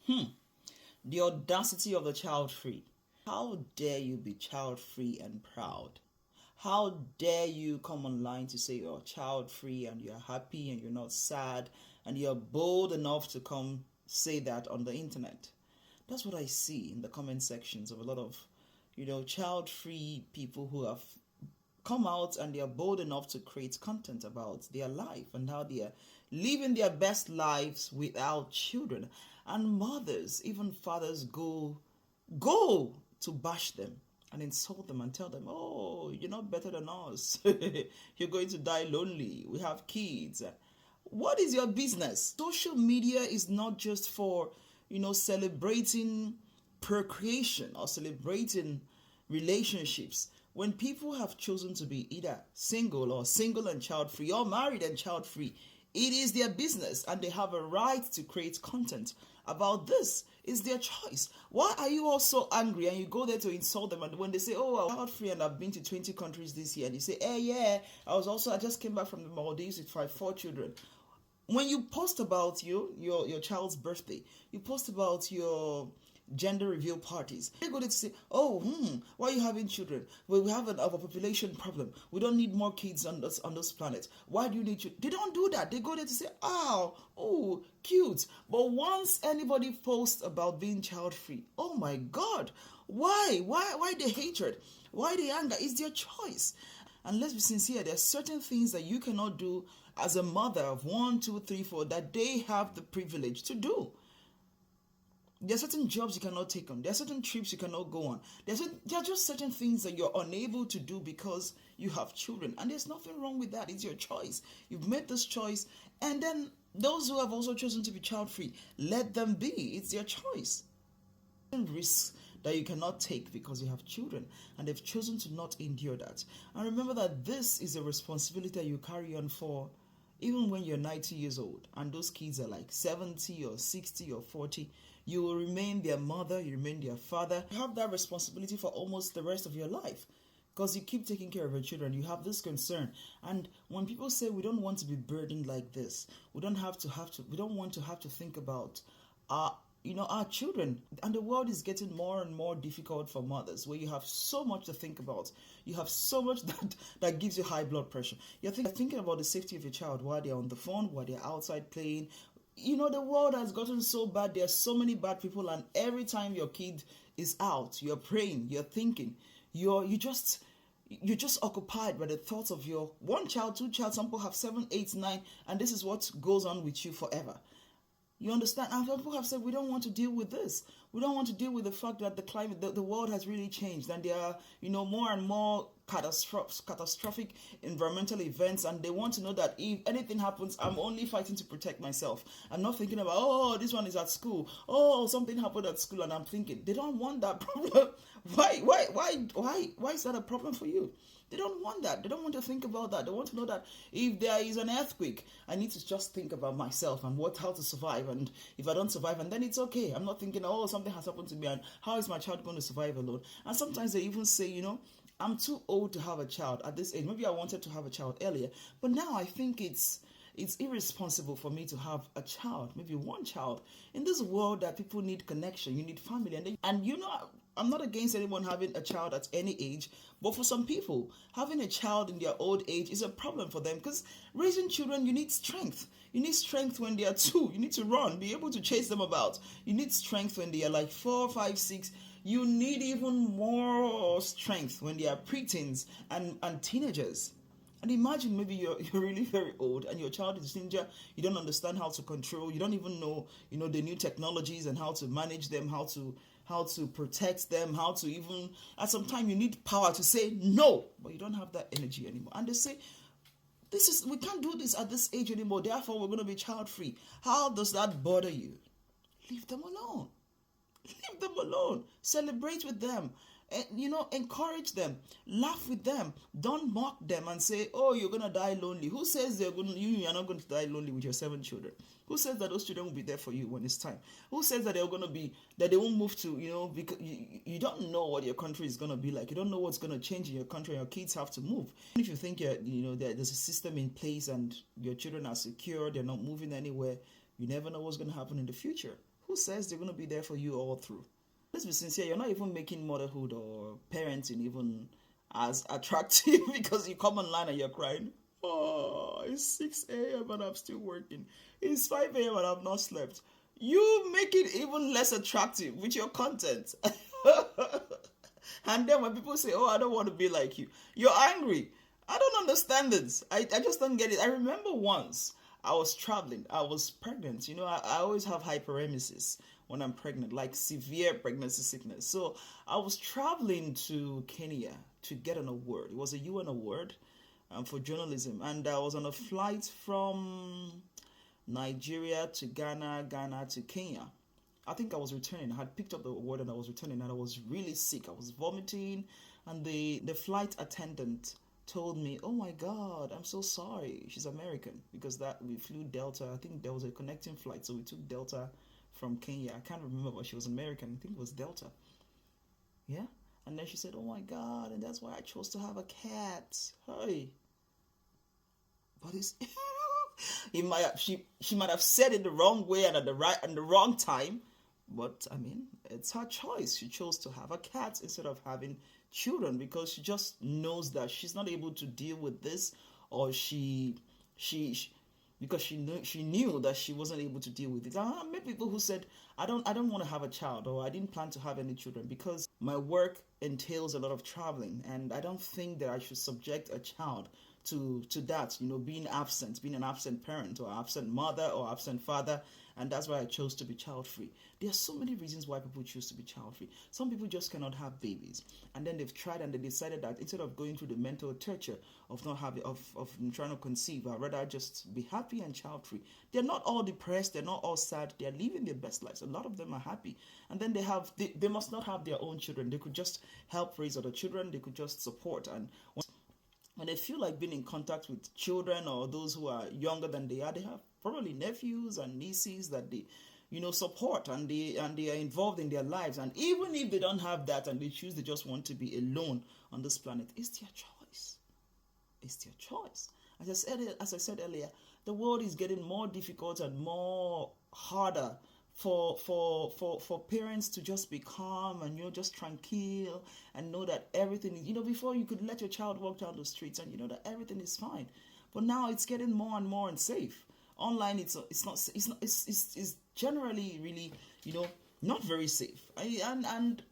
The audacity of the child free. How dare you be child free and proud? How dare you come online to say you're child free and you're happy and you're not sad and you're bold enough to come say that on the internet? That's what I see in the comment sections of a lot of, child free people who have come out and they are bold enough to create content about their life and how they are living their best lives without children. And mothers, even fathers, go to bash them and insult them and tell them, oh, you're not better than us. You're going to die lonely. We have kids. What is your business? Social media is not just for, celebrating procreation or celebrating relationships. When people have chosen to be either single or single and child free or married and child free, it is their business and they have a right to create content about this. It's their choice. Why are you all so angry and you go there to insult them? And when they say, oh, I'm child free and I've been to 20 countries this year, and you say, hey, yeah, I just came back from the Maldives with 4 children. When you post about your child's birthday, you post about your gender reveal parties, they go there to say, oh, why are you having children? Well, we have an overpopulation problem. We don't need more kids on this planet. Why do you need children? They don't do that. They go there to say, oh, cute. But once anybody posts about being child free, oh my God, why the hatred? Why the anger? It's their choice. And let's be sincere, there are certain things that you cannot do as a mother of 1, 2, 3, 4 that they have the privilege to do. There are certain jobs you cannot take on. There are certain trips you cannot go on. There are just certain things that you're unable to do because you have children. And there's nothing wrong with that. It's your choice. You've made this choice. And then those who have also chosen to be child-free, let them be. It's their choice. Risks that you cannot take because you have children. And they've chosen to not endure that. And remember that this is a responsibility that you carry on for even when you're 90 years old. And those kids are like 70 or 60 or 40. You will remain their mother, you remain their father. You have that responsibility for almost the rest of your life because you keep taking care of your children. You have this concern. And when people say we don't want to be burdened like this, we don't want to have to think about our children. And the world is getting more and more difficult for mothers, where you have so much to think about. You have so much that gives you high blood pressure. You're thinking about the safety of your child while they're on the phone, while they're outside playing. The world has gotten so bad. There are so many bad people, and every time your kid is out, you're praying, you're thinking, you're just occupied by the thoughts of your 1 child, 2 child. Some people have 7, 8, 9, and this is what goes on with you forever. You understand? And people have said, we don't want to deal with this. We don't want to deal with the fact that the climate, the world has really changed, and there are, more and more catastrophic environmental events, and they want to know that if anything happens, I'm only fighting to protect myself. I'm not thinking about, oh, this one is at school. Oh, something happened at school, and I'm thinking, they don't want that problem. Why is that a problem for you? They don't want that. They don't want to think about that. They want to know that if there is an earthquake, I need to just think about myself and how to survive. And if I don't survive, and then it's okay. I'm not thinking, oh, something has happened to me, and how is my child going to survive alone? And sometimes they even say, I'm too old to have a child at this age. Maybe I wanted to have a child earlier, but now I think it's irresponsible for me to have a child, maybe 1 child. In this world that people need connection, you need family. And I'm not against anyone having a child at any age, but for some people, having a child in their old age is a problem for them, because raising children, you need strength. You need strength when they are 2. You need to run, be able to chase them about. You need strength when they are like 4, 5, 6. You need even more strength when they are preteens and teenagers. And imagine maybe you're really very old and your child is a teenager. You don't understand how to control. You don't even know, the new technologies and how to manage them, how to protect them, how to even, at some time you need power to say no, but you don't have that energy anymore. And they say, we can't do this at this age anymore, therefore we're going to be child free. How does that bother you? Leave them alone. Leave them alone. Celebrate with them. Encourage them. Laugh with them. Don't mock them and say, oh, you're going to die lonely. Who says you are not going to die lonely with your 7 children? Who says that those children will be there for you when it's time? Who says that that they won't move to, because you don't know what your country is going to be like. You don't know what's going to change in your country, and your kids have to move. If you think there's a system in place and your children are secure, they're not moving anywhere, you never know what's going to happen in the future. Who says they're going to be there for you all through? Let's be sincere, you're not even making motherhood or parenting even as attractive because you come online and you're crying. Oh, it's 6 a.m. and I'm still working. It's 5 a.m. and I've not slept. You make it even less attractive with your content. And then when people say, oh, I don't want to be like you, you're angry. I don't understand this. I just don't get it. I remember once I was traveling. I was pregnant. I always have hyperemesis when I'm pregnant, like severe pregnancy sickness. So I was traveling to Kenya to get an award. It was a UN award for journalism. And I was on a flight from Nigeria to Ghana, Ghana to Kenya. I think I was returning. I had picked up the award and I was returning, and I was really sick. I was vomiting, and the flight attendant told me, "Oh my God, I'm so sorry." She's American, because that we flew Delta. I think there was a connecting flight, so we took Delta from Kenya. I can't remember, but she was American. I think it was Delta. Yeah, and then she said, "Oh my God, and that's why I chose to have a cat." Hey, but it's she might have said it the wrong way and at the wrong time. But I mean, it's her choice. She chose to have a cat instead of having children because she just knows that she's not able to deal with this, or because she knew that she wasn't able to deal with it. I met people who said, I don't want to have a child, or I didn't plan to have any children because my work entails a lot of traveling, and I don't think that I should subject a child to that, being an absent parent or absent mother or absent father, and that's why I chose to be child-free. There are so many reasons why people choose to be child-free. Some people just cannot have babies, and then they've tried and they decided that instead of going through the mental torture of not having of trying to conceive, I'd rather just be happy and child-free. They're not all depressed, they're not all sad, they're living their best lives. A lot of them are happy, and then they must not have their own children. They could just help raise other children, they could just support, and when they feel like being in contact with children or those who are younger than they are, they have probably nephews and nieces that they support, and they are involved in their lives. And even if they don't have that and they just want to be alone on this planet, it's their choice. It's their choice. As I said earlier, the world is getting more difficult and more harder for parents to just be calm and just tranquil and know that everything is, before you could let your child walk down the streets and that everything is fine, but now it's getting more and more unsafe. Online, it's generally really not very safe, and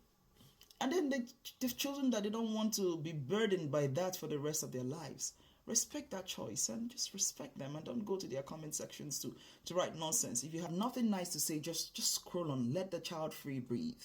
then they've chosen that they don't want to be burdened by that for the rest of their lives. Respect that choice and just respect them, and don't go to their comment sections to write nonsense. If you have nothing nice to say, just scroll on. Let the child free breathe.